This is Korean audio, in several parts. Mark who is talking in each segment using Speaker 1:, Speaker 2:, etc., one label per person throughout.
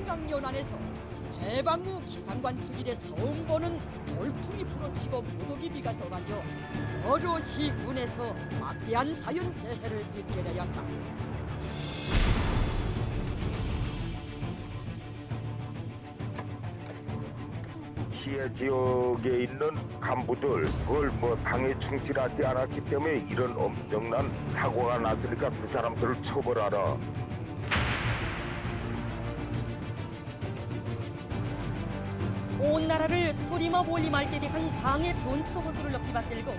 Speaker 1: 한강연안에서 해방 후 기상관 투길에 처음 보는 돌풍이 불어치고 모독이비가 쏟아져 어로시 군에서 막대한 자연재해를 입게 되었다.
Speaker 2: 피해 지역에 있는 간부들 그걸 당에 충실하지 않았기 때문에 이런 엄청난 사고가 났으니까 그 사람들을 처벌하라.
Speaker 3: 온 나라를 소리마 몰림할 때 대한 당의 전투도 고소를 높이 받들고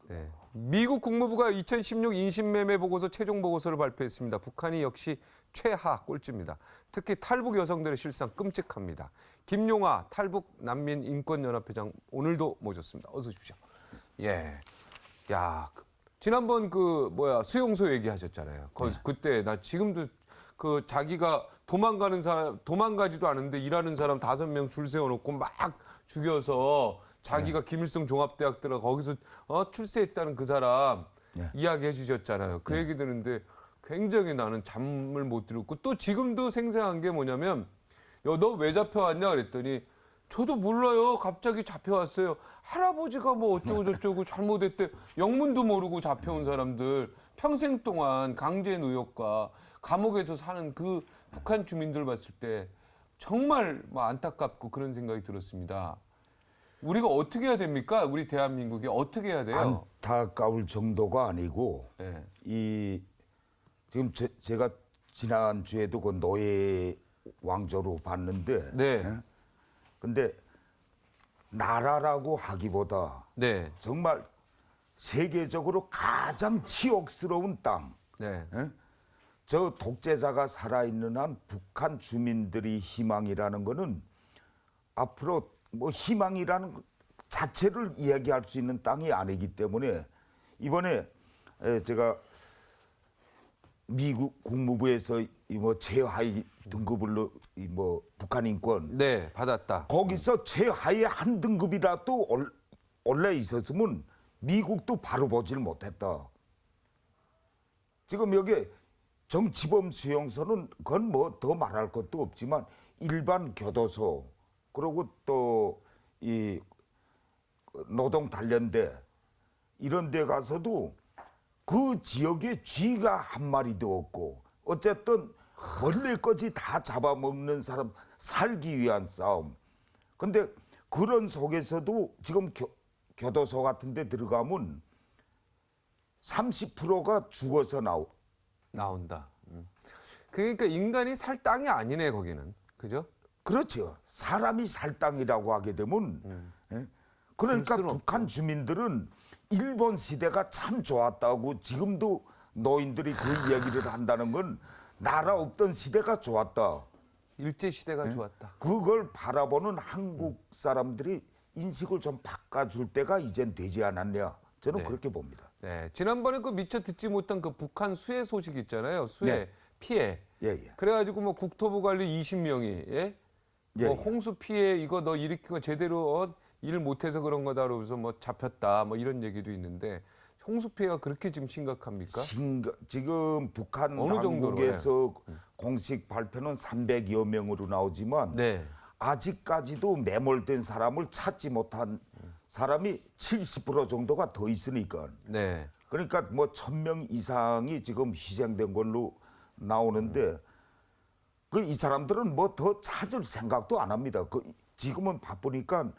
Speaker 4: 네. 미국 국무부가 2016 인신매매 보고서 최종 보고서를 발표했습니다. 북한이 역시 최하 꼴찌입니다. 특히 탈북 여성들의 실상 끔찍합니다. 김용아 탈북 난민 인권연합회장 오늘도 모셨습니다. 어서 오십시오. 예, 야 지난번 수용소 얘기하셨잖아요. 그때 나 지금도 자기가 도망가는 사람 도망가지도 않은데 일하는 사람 5명 줄 세워놓고 막 죽여서. 자기가 김일성 종합대학 들어 거기서 출세했다는 그 사람 이야기해 주셨잖아요. 그 얘기 듣는데 굉장히 나는 잠을 못 들었고 또 지금도 생생한 게 뭐냐면 너 왜 잡혀왔냐 그랬더니 저도 몰라요. 갑자기 잡혀왔어요. 할아버지가 뭐 어쩌고 저쩌고 잘못했대. 영문도 모르고 잡혀온 사람들 평생 동안 강제 노역과 감옥에서 사는 그 북한 주민들 봤을 때 정말 안타깝고 그런 생각이 들었습니다. 우리가 어떻게 해야 됩니까? 우리 대한민국이 어떻게 해야 돼요?
Speaker 5: 안타까울 정도가 아니고
Speaker 4: 네.
Speaker 5: 지금 제가 지난주에도 그 노예 왕조로 봤는데
Speaker 4: 네.
Speaker 5: 근데 나라라고 하기보다
Speaker 4: 네.
Speaker 5: 정말 세계적으로 가장 치욕스러운 땅.
Speaker 4: 네.
Speaker 5: 저 독재자가 살아있는 한 북한 주민들이 희망이라는 거는 앞으로 희망이라는 자체를 이야기할 수 있는 땅이 아니기 때문에 이번에 제가 미국 국무부에서 최하위 등급으로 북한 인권
Speaker 4: 네, 받았다.
Speaker 5: 거기서 최하위 한 등급이라도 올라 있었으면 미국도 바로 보질 못했다. 지금 여기 정치범 수용소는 그건 더 말할 것도 없지만 일반 교도소 그리고 또 이 노동 단련대 이런 데 가서도 그 지역에 쥐가 한 마리도 없고 어쨌든 벌레까지 다 잡아먹는 사람 살기 위한 싸움. 근데 그런 속에서도 지금 교도소 같은 데 들어가면 30%가 죽어서
Speaker 4: 나온다. 그러니까 인간이 살 땅이 아니네 거기는. 그죠?
Speaker 5: 그렇죠. 사람이 살 땅이라고 하게 되면 그러니까 북한 주민들은 일본 시대가 참 좋았다고 지금도 노인들이 그 이야기를 한다는 건 나라 없던 시대가 좋았다.
Speaker 4: 일제 시대가 좋았다.
Speaker 5: 그걸 바라보는 한국 사람들이 인식을 좀 바꿔줄 때가 이젠 되지 않았냐. 저는 그렇게 봅니다.
Speaker 4: 네, 지난번에 미처 듣지 못한 북한 수해 소식 있잖아요. 수해 피해. 그래가지고 국토부 관리 20명이 홍수 피해 이거 너 일으키고 제대로 일 못해서 그런 거다 그러면서 잡혔다 이런 얘기도 있는데 홍수 피해가 그렇게 지금 심각합니까?
Speaker 5: 지금 북한
Speaker 4: 어느
Speaker 5: 당국에서 공식 발표는 300여 명으로 나오지만 아직까지도 매몰된 사람을 찾지 못한 사람이 70% 정도가 더 있으니까. 그러니까 1000명 이상이 지금 희생된 걸로 나오는데 이 사람들은 더 찾을 생각도 안 합니다. 지금은 바쁘니까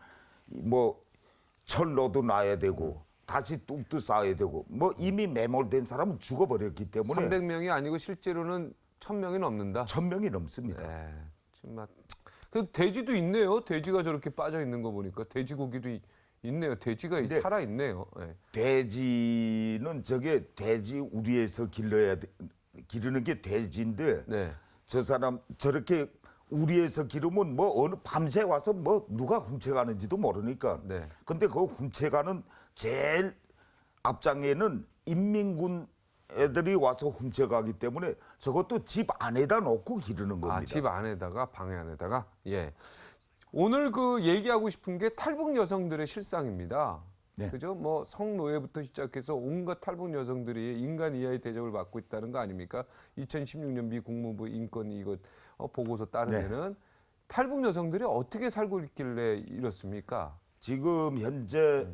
Speaker 5: 철로도 놔야 되고 다시 뚝도 쌓아야 되고 이미 매몰된 사람은 죽어버렸기 때문에
Speaker 4: 300명이 아니고 실제로는 1000명이 넘는다.
Speaker 5: 1000명이 넘습니다.
Speaker 4: 네, 정말. 그래도 돼지도 있네요. 돼지가 저렇게 빠져 있는 거 보니까 돼지고기도 있네요. 돼지가 살아 있네요.
Speaker 5: 돼지는 돼지 우리에서 기르는 게 돼지인데 저 사람 저렇게 우리에서 기르면 어느 밤새 와서 누가 훔쳐가는지도 모르니까. 근데 그 훔쳐가는 제일 앞장에는 인민군 애들이 와서 훔쳐가기 때문에 저것도 집 안에다 놓고 기르는 겁니다.
Speaker 4: 아, 집 안에다가 방에 안에다가 예. 오늘 그 얘기하고 싶은 게 탈북 여성들의 실상입니다.
Speaker 5: 네.
Speaker 4: 그죠? 뭐 성노예부터 시작해서 온갖 탈북 여성들이 인간 이하의 대접을 받고 있다는 거 아닙니까? 2016년 미 국무부 인권 이거 보고서 따르면은 탈북 여성들이 어떻게 살고 있길래 이렇습니까?
Speaker 5: 지금 현재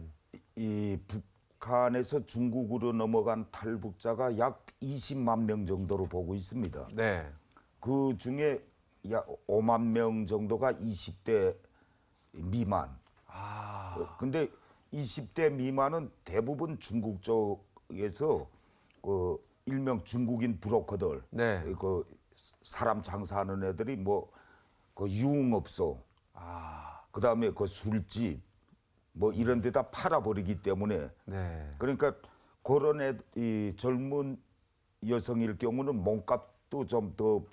Speaker 5: 이 북한에서 중국으로 넘어간 탈북자가 약 20만 명 정도로 보고 있습니다.
Speaker 4: 네.
Speaker 5: 그 중에 약 5만 명 정도가 20대 미만. 근데 20대 미만은 대부분 중국 쪽에서 그 일명 중국인 브로커들,
Speaker 4: 네.
Speaker 5: 그 사람 장사하는 애들이 뭐 그 유흥업소, 그다음에 그 술집 뭐 이런 데다 팔아버리기 때문에
Speaker 4: 네.
Speaker 5: 그러니까 그런 이 젊은 여성일 경우는 몸값도 좀 더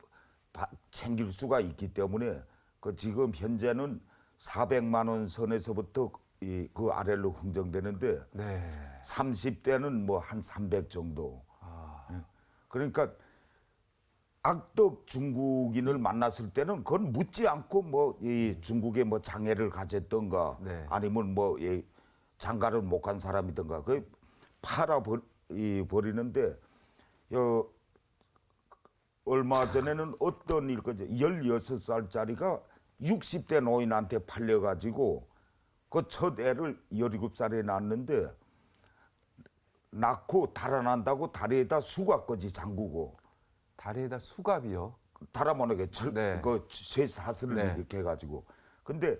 Speaker 5: 챙길 수가 있기 때문에 그 지금 현재는 400만 원 선에서부터 그 아래로 흥정되는데
Speaker 4: 네.
Speaker 5: 30대는 뭐 한 300 정도. 예. 그러니까 악덕 중국인을 만났을 때는 그건 묻지 않고 뭐 이 중국에 뭐 장애를 가졌던가
Speaker 4: 네.
Speaker 5: 아니면 뭐 이 장가를 못 간 사람이든가 그 버리는데 얼마 전에는 어떤 일거지 16살짜리가 60대 노인한테 팔려가지고 그 첫 애를 17살에 낳았는데 낳고 달아난다고 다리에다 수갑까지 잠그고
Speaker 4: 다리에다 수갑이요.
Speaker 5: 달아모르게
Speaker 4: 네.
Speaker 5: 그 쇠사슬을
Speaker 4: 네.
Speaker 5: 이렇게 해가지고 근데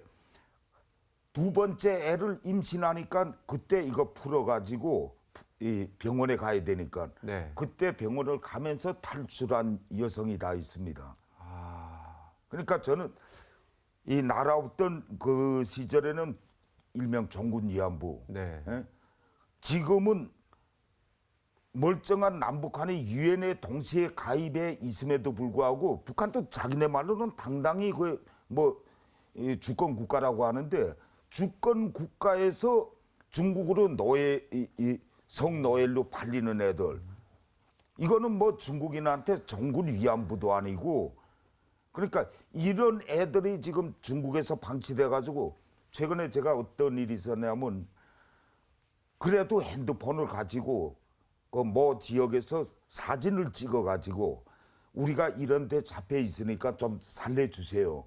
Speaker 5: 두 번째 애를 임신하니까 그때 이거 풀어가지고 이 병원에 가야 되니까
Speaker 4: 네.
Speaker 5: 그때 병원을 가면서 탈출한 여성이 다 있습니다. 그러니까 저는 이 날아왔던 그 시절에는 일명 종군 위안부.
Speaker 4: 네.
Speaker 5: 예? 지금은 멀쩡한 남북한이 유엔에 동시에 가입해 있음에도 불구하고 북한도 자기네 말로는 당당히 그 뭐 주권 국가라고 하는데 주권 국가에서 중국으로 성노예로 팔리는 애들 이거는 뭐 중국인한테 종군 위안부도 아니고 그러니까 이런 애들이 지금 중국에서 방치돼 가지고 최근에 제가 어떤 일이 있었냐면 그래도 핸드폰을 가지고 그 뭐 지역에서 사진을 찍어 가지고 우리가 이런 데 잡혀 있으니까 좀 살려주세요.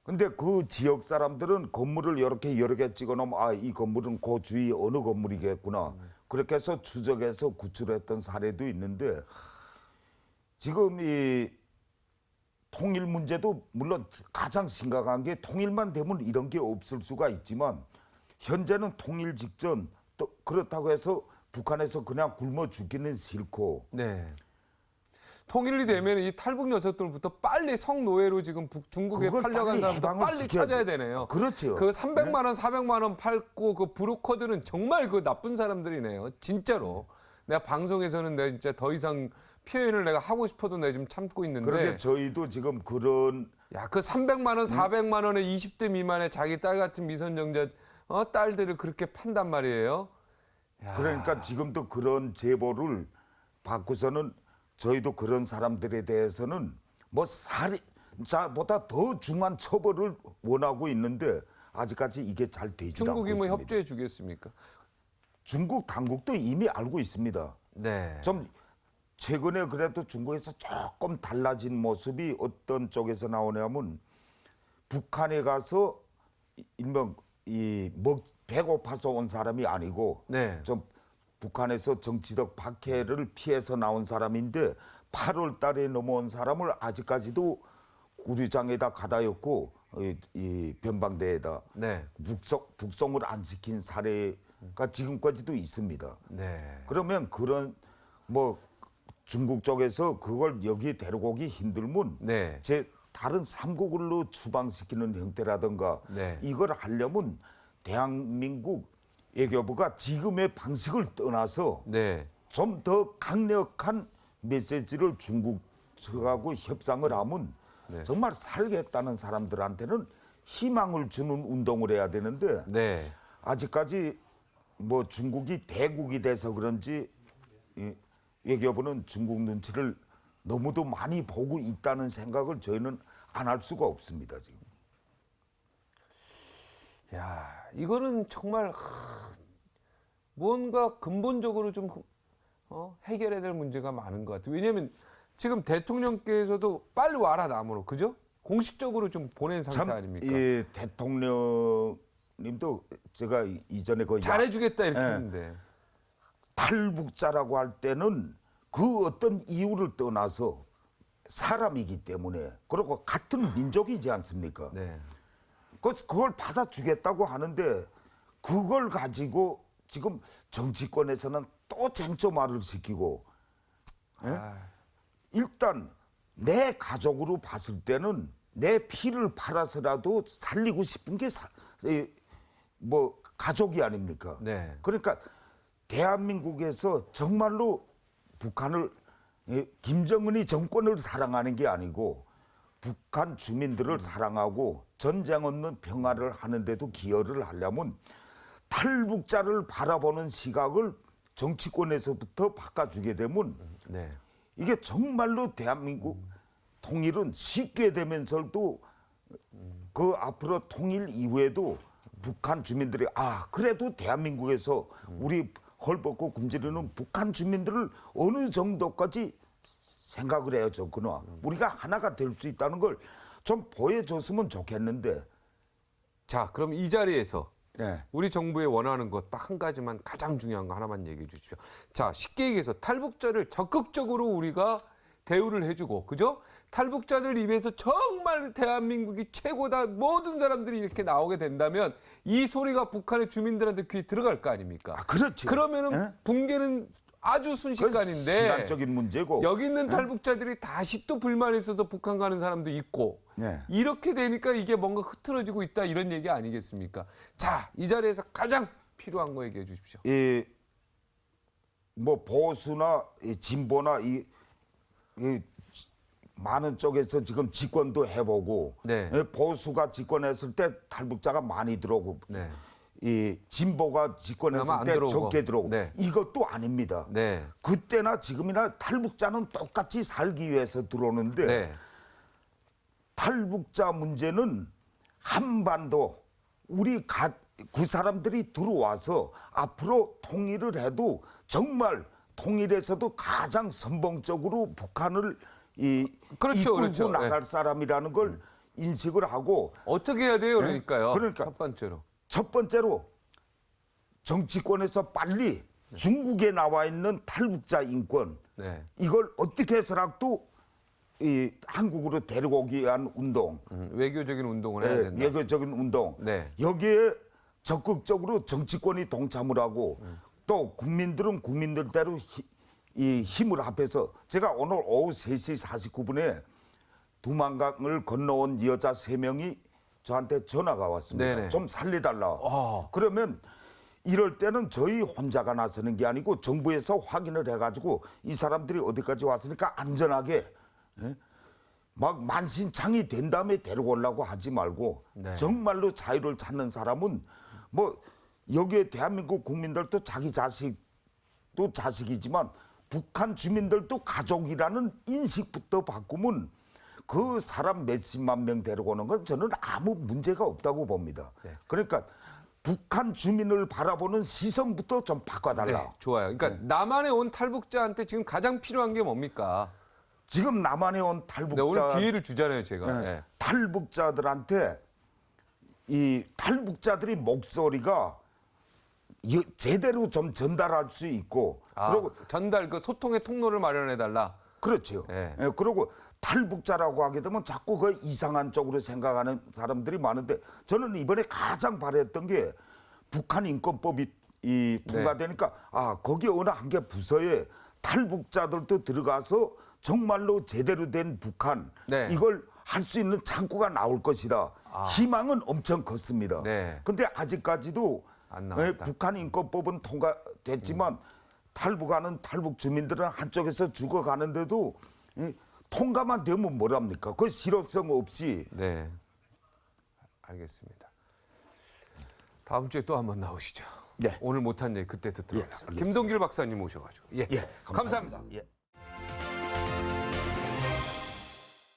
Speaker 5: 근데 그 지역 사람들은 건물을 이렇게 여러 개 찍어 놓으면 아, 이 건물은 그 주위 어느 건물이겠구나. 그렇게 해서 추적해서 구출했던 사례도 있는데 지금 이 통일 문제도 물론 가장 심각한 게 통일만 되면 이런 게 없을 수가 있지만 현재는 통일 직전 또 그렇다고 해서 북한에서 그냥 굶어 죽기는 싫고
Speaker 4: 네. 통일이 되면 이 탈북 여성들부터 빨리 성노예로 지금 중국에
Speaker 5: 그걸
Speaker 4: 팔려간
Speaker 5: 빨리
Speaker 4: 사람들
Speaker 5: 해방을
Speaker 4: 빨리
Speaker 5: 시켜야
Speaker 4: 찾아야
Speaker 5: 돼.
Speaker 4: 되네요.
Speaker 5: 그렇죠.
Speaker 4: 그 300만 원, 400만 원 팔고 그 브로커들은 정말 그 나쁜 사람들이네요. 진짜로. 내가 방송에서는 내가 진짜 더 이상 표현을 내가 하고 싶어도 내가 지금 참고 있는데.
Speaker 5: 그런데 저희도 지금 그런
Speaker 4: 야, 그 300만 원, 400만 원에 20대 미만의 자기 딸 같은 미성년자 딸들을 그렇게 판단 말이에요. 야.
Speaker 5: 그러니까 지금도 그런 제보를 받고서는 저희도 그런 사람들에 대해서는 뭐 살인자보다 더 중한 처벌을 원하고 있는데 아직까지 이게 잘 되지 않고
Speaker 4: 중국이 뭐
Speaker 5: 있습니다.
Speaker 4: 협조해 주겠습니까?
Speaker 5: 중국 당국도 이미 알고 있습니다.
Speaker 4: 네.
Speaker 5: 좀 최근에 그래도 중국에서 조금 달라진 모습이 어떤 쪽에서 나오냐면 북한에 가서 일명 배고파서 온 사람이 아니고
Speaker 4: 네.
Speaker 5: 좀 북한에서 정치적 박해를 피해서 나온 사람인데 8월 달에 넘어온 사람을 아직까지도 구류장에다 가다였고 이 변방대에다
Speaker 4: 네.
Speaker 5: 북송을 안 시킨 사례가 지금까지도 있습니다.
Speaker 4: 네.
Speaker 5: 그러면 그런 뭐 중국 쪽에서 그걸 여기에 데리고 오기 힘들면
Speaker 4: 네.
Speaker 5: 제 다른 삼국으로 추방시키는 형태라든가
Speaker 4: 네.
Speaker 5: 이걸 하려면 대한민국 외교부가 지금의 방식을 떠나서
Speaker 4: 네.
Speaker 5: 좀 더 강력한 메시지를 중국 측하고 협상을 하면
Speaker 4: 네.
Speaker 5: 정말 살겠다는 사람들한테는 희망을 주는 운동을 해야 되는데
Speaker 4: 네.
Speaker 5: 아직까지 뭐 중국이 대국이 돼서 그런지 외교부는 중국 눈치를 너무도 많이 보고 있다는 생각을 저희는 안 할 수가 없습니다, 지금.
Speaker 4: 야, 이거는 정말 뭔가 근본적으로 좀 해결해야 될 문제가 많은 것 같아요. 왜냐하면 지금 대통령께서도 빨리 와라 남으로, 그죠? 공식적으로 좀 보낸 상태
Speaker 5: 참,
Speaker 4: 아닙니까?
Speaker 5: 이 대통령님도 제가 이전에 그
Speaker 4: 잘해주겠다 이렇게
Speaker 5: 예.
Speaker 4: 했는데.
Speaker 5: 탈북자라고 할 때는 그 어떤 이유를 떠나서 사람이기 때문에 그리고 같은 민족이지 않습니까?
Speaker 4: 네.
Speaker 5: 그걸 받아주겠다고 하는데 그걸 가지고 지금 정치권에서는 또 쟁점화를 시키고 예?
Speaker 4: 아,
Speaker 5: 일단 내 가족으로 봤을 때는 내 피를 팔아서라도 살리고 싶은 게 뭐 가족이 아닙니까?
Speaker 4: 네.
Speaker 5: 그러니까 대한민국에서 정말로 북한을 김정은이 정권을 사랑하는 게 아니고 북한 주민들을 사랑하고 전쟁 없는 평화를 하는데도 기여를 하려면 탈북자를 바라보는 시각을 정치권에서부터 바꿔주게 되면
Speaker 4: 네.
Speaker 5: 이게 정말로 대한민국 통일은 쉽게 되면서도 그 앞으로 통일 이후에도 북한 주민들이 그래도 대한민국에서 우리 헐벗고 굶주리는 북한 주민들을 어느 정도까지 생각을 해야겠구나. 우리가 하나가 될 수 있다는 걸 좀 보여줬으면 좋겠는데.
Speaker 4: 자, 그럼 이 자리에서
Speaker 5: 네.
Speaker 4: 우리 정부에 원하는 것 딱 한 가지만, 가장 중요한 거 하나만 얘기해 주십시오. 자, 쉽게 얘기해서 탈북자를 적극적으로 우리가 대우를 해주고, 그죠? 탈북자들 입에서 정말 대한민국이 최고다, 모든 사람들이 이렇게 나오게 된다면 이 소리가 북한의 주민들한테 귀에 들어갈 거 아닙니까?
Speaker 5: 그렇죠.
Speaker 4: 그러면은
Speaker 5: 예?
Speaker 4: 붕괴는 아주
Speaker 5: 그
Speaker 4: 순식간인데
Speaker 5: 시간적인 문제고.
Speaker 4: 여기 있는 탈북자들이 다시 또 불만이 있어서 북한 가는 사람도 있고
Speaker 5: 네.
Speaker 4: 이렇게 되니까 이게 뭔가 흐트러지고 있다 이런 얘기 아니겠습니까? 자, 이 자리에서 가장 필요한 거 얘기해 주십시오.
Speaker 5: 뭐 보수나 진보나 이 많은 쪽에서 지금 집권도 해보고
Speaker 4: 네.
Speaker 5: 보수가 집권했을 때 탈북자가 많이 들어오고
Speaker 4: 네.
Speaker 5: 이 진보가 집권했을
Speaker 4: 그나마 안
Speaker 5: 때
Speaker 4: 들어오고.
Speaker 5: 적게 들어오고
Speaker 4: 네.
Speaker 5: 이것도 아닙니다.
Speaker 4: 네.
Speaker 5: 그때나 지금이나 탈북자는 똑같이 살기 위해서 들어오는데
Speaker 4: 네.
Speaker 5: 탈북자 문제는 한반도 그 사람들이 들어와서 앞으로 통일을 해도 정말 통일에서도 가장 선봉적으로 북한을
Speaker 4: 그렇죠,
Speaker 5: 이끌고
Speaker 4: 그렇죠.
Speaker 5: 나갈 사람이라는 걸 인식을 하고
Speaker 4: 어떻게 해야 돼요?
Speaker 5: 네?
Speaker 4: 그러니까요.
Speaker 5: 그러니까.
Speaker 4: 첫 번째로.
Speaker 5: 정치권에서 빨리 중국에 나와 있는 탈북자 인권
Speaker 4: 네.
Speaker 5: 이걸 어떻게 해서라도 한국으로 데리고 오기 위한 운동,
Speaker 4: 외교적인 운동을 해야 된다.
Speaker 5: 외교적인 운동
Speaker 4: 네.
Speaker 5: 여기에 적극적으로 정치권이 동참을 하고 또 국민들은 국민들대로 힘을 합해서 제가 오늘 오후 3시 49분에 두만강을 건너온 여자 3명이 저한테 전화가 왔습니다.
Speaker 4: 네네.
Speaker 5: 좀 살려달라.
Speaker 4: 아.
Speaker 5: 그러면 이럴 때는 저희 혼자가 나서는 게 아니고 정부에서 확인을 해가지고 이 사람들이 어디까지 왔으니까 안전하게 막 만신창이 된 다음에 데려오려고 하지 말고
Speaker 4: 네.
Speaker 5: 정말로 자유를 찾는 사람은 뭐 여기에 대한민국 국민들도 자기 자식도 자식이지만 북한 주민들도 가족이라는 인식부터 바꾸면 그 사람 몇십만 명 데려오는 건 저는 아무 문제가 없다고 봅니다.
Speaker 4: 네.
Speaker 5: 그러니까 북한 주민을 바라보는 시선부터 좀 바꿔달라.
Speaker 4: 네, 좋아요. 그러니까 남한에 온 탈북자한테 지금 가장 필요한 게 뭡니까?
Speaker 5: 지금 남한에 온 탈북자
Speaker 4: 네, 오늘 기회를 주잖아요, 제가. 네.
Speaker 5: 탈북자들한테 이 탈북자들이 목소리가 제대로 좀 전달할 수 있고 그리고
Speaker 4: 전달 그 소통의 통로를 마련해 달라.
Speaker 5: 그렇죠.
Speaker 4: 네.
Speaker 5: 예, 그리고 탈북자라고 하게 되면 자꾸 그 이상한 쪽으로 생각하는 사람들이 많은데 저는 이번에 가장 바랬던 게 북한 인권법이 통과되니까 거기 어느 한 개 부서에 탈북자들도 들어가서 정말로 제대로 된 북한
Speaker 4: 네.
Speaker 5: 이걸 할 수 있는 창구가 나올 것이다. 희망은 엄청 컸습니다.
Speaker 4: 네.
Speaker 5: 근데 아직까지도
Speaker 4: 안 나왔다.
Speaker 5: 북한 인권법은 통과됐지만 탈북하는 탈북 주민들은 한쪽에서 죽어가는데도 통과만 되면 뭐랍니까? 그 실효성 없이
Speaker 4: 네. 알겠습니다. 다음 주에 또 한번 나오시죠.
Speaker 5: 네.
Speaker 4: 오늘 못한 얘기 그때 듣도록
Speaker 5: 예,
Speaker 4: 하겠습니다.
Speaker 5: 알겠습니다.
Speaker 4: 김동길 박사님 모셔가지고. 예,
Speaker 5: 예,
Speaker 4: 감사합니다.
Speaker 5: 예.